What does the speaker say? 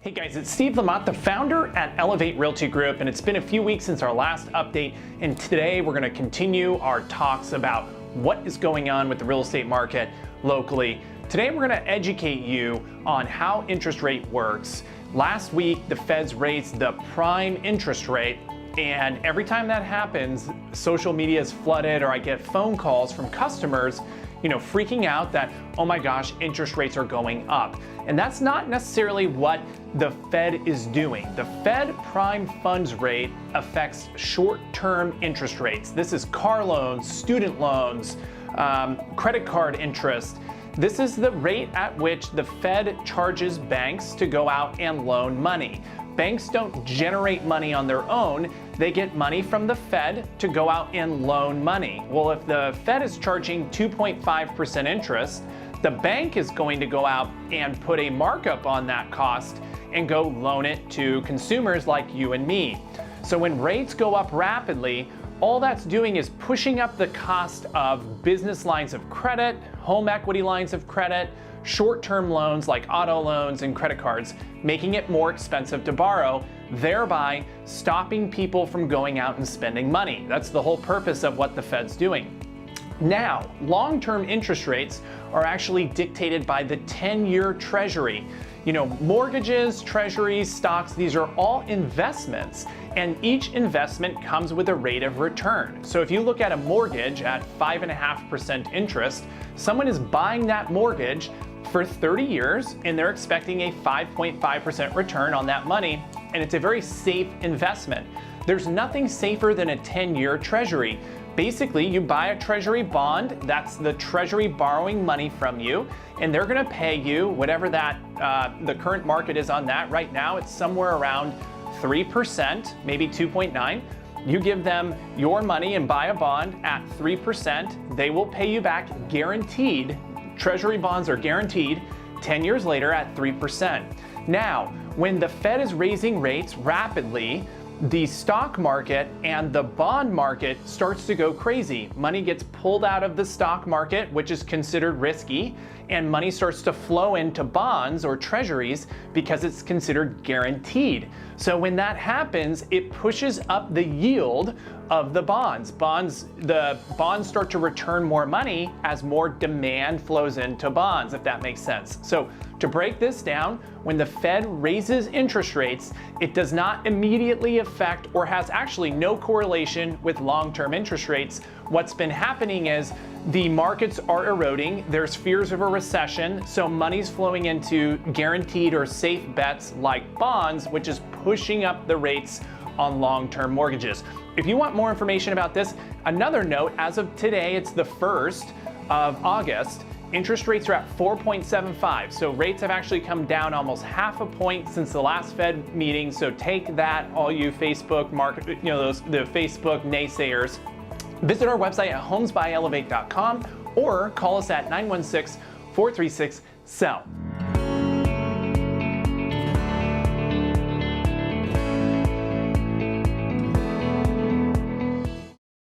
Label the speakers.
Speaker 1: Hey guys, it's Steve Lamothe, the founder at Elevate Realty Group, and it's been a few weeks since our last update, and today we're going to continue our talks about what is going on with the real estate market locally. Today we're going to educate you on how interest rate works. Last week, the Feds raised the prime interest rate, and every time that happens, social media is flooded, or I get phone calls from customers freaking out that, oh my gosh, interest rates are going up. And that's not necessarily what the Fed is doing. The Fed prime funds rate affects short-term interest rates. This is car loans, student loans, credit card interest. This is the rate at which the Fed charges banks to go out and loan money. Banks don't generate money on their own. They get money from the Fed to go out and loan money. Well, if the Fed is charging 2.5% interest, the bank is going to go out and put a markup on that cost and go loan it to consumers like you and me. So when rates go up rapidly, all that's doing is pushing up the cost of business lines of credit, home equity lines of credit, short-term loans like auto loans and credit cards, making it more expensive to borrow, thereby stopping people from going out and spending money. That's the whole purpose of what the Fed's doing. Now, long-term interest rates are actually dictated by the 10-year Treasury. Mortgages, treasuries, stocks, these are all investments, and each investment comes with a rate of return. So if you look at a mortgage at 5.5% interest, someone is buying that mortgage for 30 years and they're expecting a 5.5% return on that money, and it's a very safe investment. There's nothing safer than a 10-year Treasury. Basically, you buy a Treasury bond, that's the Treasury borrowing money from you, and they're gonna pay you whatever that the current market is on that. Right now, it's somewhere around 3%, maybe 2.9. You give them your money and buy a bond at 3%, they will pay you back guaranteed. Treasury bonds are guaranteed 10 years later at 3%. Now, when the Fed is raising rates rapidly, the stock market and the bond market starts to go crazy. Money gets pulled out of the stock market, which is considered risky, and money starts to flow into bonds or treasuries because it's considered guaranteed. So when that happens, it pushes up the yield of the bonds. The bonds start to return more money as more demand flows into bonds, if that makes sense. So to break this down, when the Fed raises interest rates, it does not immediately affect or has actually no correlation with long-term interest rates. What's been happening is the markets are eroding, there's fears of a recession, so money's flowing into guaranteed or safe bets like bonds, which is pushing up the rates on long-term mortgages. If you want more information about this, another note, as of today, it's the 1st of August, interest rates are at 4.75. So rates have actually come down almost half a point since the last Fed meeting. So take that, all you Facebook the Facebook naysayers. Visit our website at homesbyelevate.com or call us at 916-436-SELL.